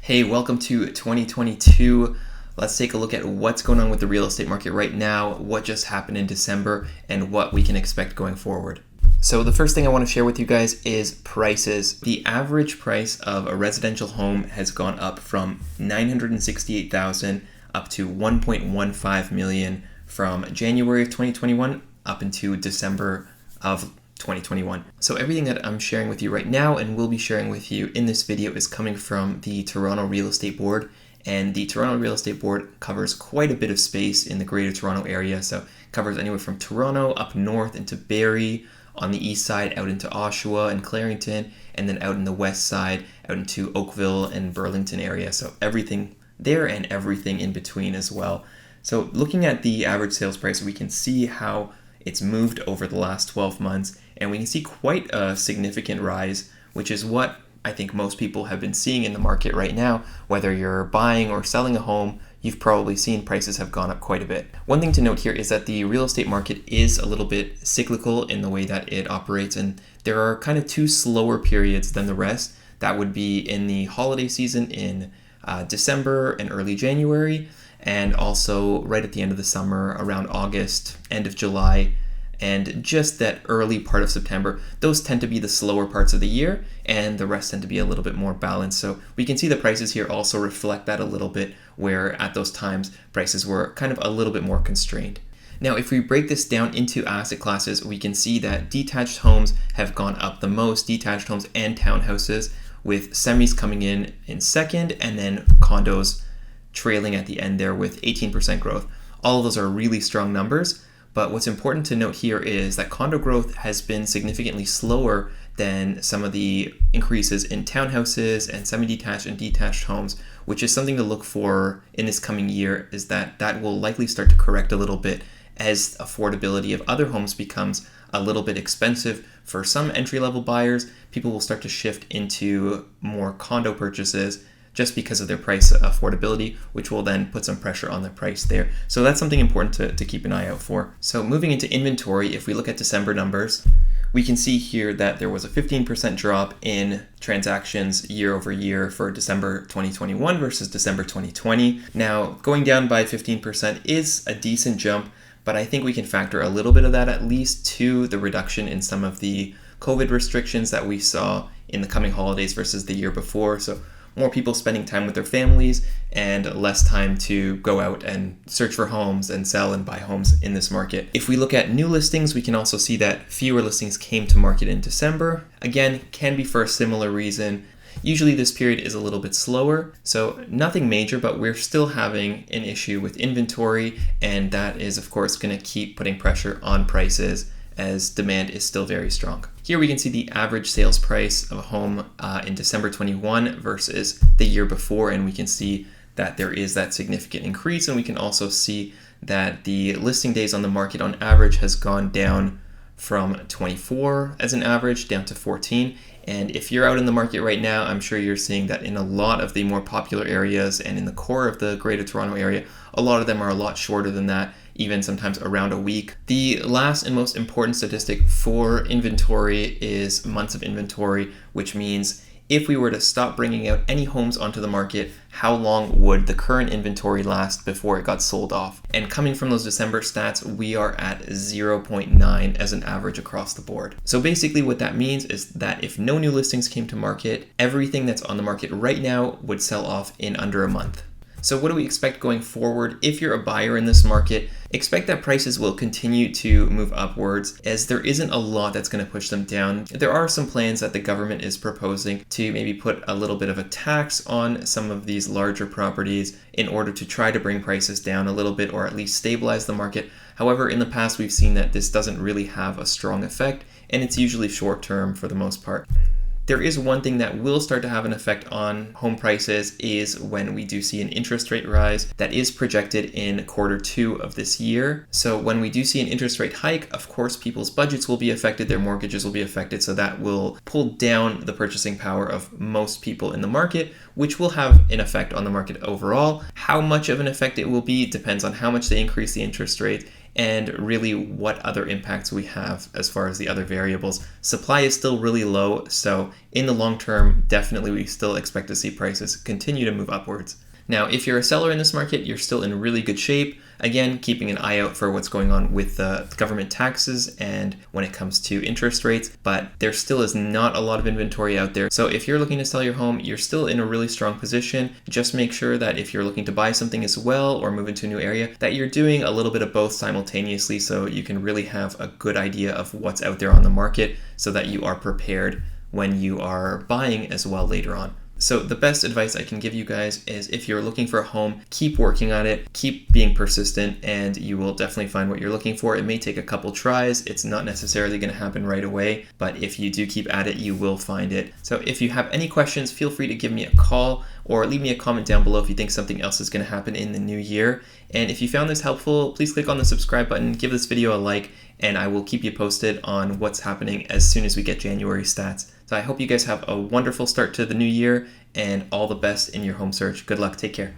Hey, welcome to 2022. Let's take a look at what's going on with the real estate market right now, what just happened in December, and what we can expect going forward. So the first thing I want to share with you guys is prices. The average price of a residential home has gone up from $968,000 up to $1.15 million from January of 2021 up into December of 2021. So everything that I'm sharing with you right now and will be sharing with you in this video is coming from the Toronto Real Estate Board. And the Toronto Real Estate Board covers quite a bit of space in the Greater Toronto Area. So it covers anywhere from Toronto up north into Barrie, on the east side out into Oshawa and Clarington, and then out in the west side out into Oakville and Burlington area. So everything there and everything in between as well. So looking at the average sales price, we can see how it's moved over the last 12 months, and we can see quite a significant rise, which is what I think most people have been seeing in the market right now. Whether you're buying or selling a home, you've probably seen prices have gone up quite a bit. One thing to note here is that the real estate market is a little bit cyclical in the way that it operates, and there are kind of two slower periods than the rest. That would be in the holiday season in December and early January, and also right at the end of the summer around August, end of July, and just that early part of September. Those tend to be the slower parts of the year, and the rest tend to be a little bit more balanced. So we can see the prices here also reflect that a little bit, where at those times prices were kind of a little bit more constrained. Now, if we break this down into asset classes, we can see that detached homes have gone up the most, detached homes and townhouses, with semis coming in second, and then condos trailing at the end there with 18% growth. All of those are really strong numbers, but what's important to note here is that condo growth has been significantly slower than some of the increases in townhouses and semi-detached and detached homes, which is something to look for in this coming year, is that will likely start to correct a little bit as affordability of other homes becomes a little bit expensive for some entry-level buyers. People will start to shift into more condo purchases just because of their price affordability, which will then put some pressure on the price there. So that's something important to keep an eye out for. So moving into inventory, if we look at December numbers, we can see here that there was a 15% drop in transactions year over year for December 2021 versus December 2020. Now, going down by 15% is a decent jump, but I think we can factor a little bit of that at least to the reduction in some of the COVID restrictions that we saw in the coming holidays versus the year before. So more people spending time with their families and less time to go out and search for homes and sell and buy homes in this market. If we look at new listings, we can also see that fewer listings came to market in December. Again, can be for a similar reason. Usually this period is a little bit slower, so nothing major, but we're still having an issue with inventory, and that is of course going to keep putting pressure on prices as demand is still very strong. Here we can see the average sales price of a home in December 21 versus the year before, and we can see that there is that significant increase, and we can also see that the listing days on the market on average has gone down from 24 as an average down to 14. And if you're out in the market right now, I'm sure you're seeing that in a lot of the more popular areas and in the core of the Greater Toronto Area, a lot of them are a lot shorter than that, even sometimes around a week. The last and most important statistic for inventory is months of inventory, which means if we were to stop bringing out any homes onto the market, how long would the current inventory last before it got sold off? And coming from those December stats, we are at 0.9 as an average across the board. So basically what that means is that if no new listings came to market, everything that's on the market right now would sell off in under a month. So what do we expect going forward? If you're a buyer in this market, expect that prices will continue to move upwards, as there isn't a lot that's going to push them down. There are some plans that the government is proposing to maybe put a little bit of a tax on some of these larger properties in order to try to bring prices down a little bit, or at least stabilize the market. However, in the past we've seen that this doesn't really have a strong effect, and it's usually short term for the most part. There is one thing that will start to have an effect on home prices is when we do see an interest rate rise that is projected in Q2 of this year. So when we do see an interest rate hike, of course, people's budgets will be affected, their mortgages will be affected. So that will pull down the purchasing power of most people in the market, which will have an effect on the market overall. How much of an effect it will be depends on how much they increase the interest rate and really what other impacts we have as far as the other variables. Supply is still really low, so in the long term, definitely we still expect to see prices continue to move upwards. Now, if you're a seller in this market, you're still in really good shape. Again, keeping an eye out for what's going on with the government taxes and when it comes to interest rates, but there still is not a lot of inventory out there. So if you're looking to sell your home, you're still in a really strong position. Just make sure that if you're looking to buy something as well or move into a new area, that you're doing a little bit of both simultaneously so you can really have a good idea of what's out there on the market so that you are prepared when you are buying as well later on. So the best advice I can give you guys is if you're looking for a home, keep working on it, keep being persistent, and you will definitely find what you're looking for. It may take a couple tries. It's not necessarily going to happen right away, but if you do keep at it, you will find it. So if you have any questions, feel free to give me a call or leave me a comment down below if you think something else is going to happen in the new year. And if you found this helpful, please click on the subscribe button, give this video a like, and I will keep you posted on what's happening as soon as we get January stats. So I hope you guys have a wonderful start to the new year and all the best in your home search. Good luck. Take care.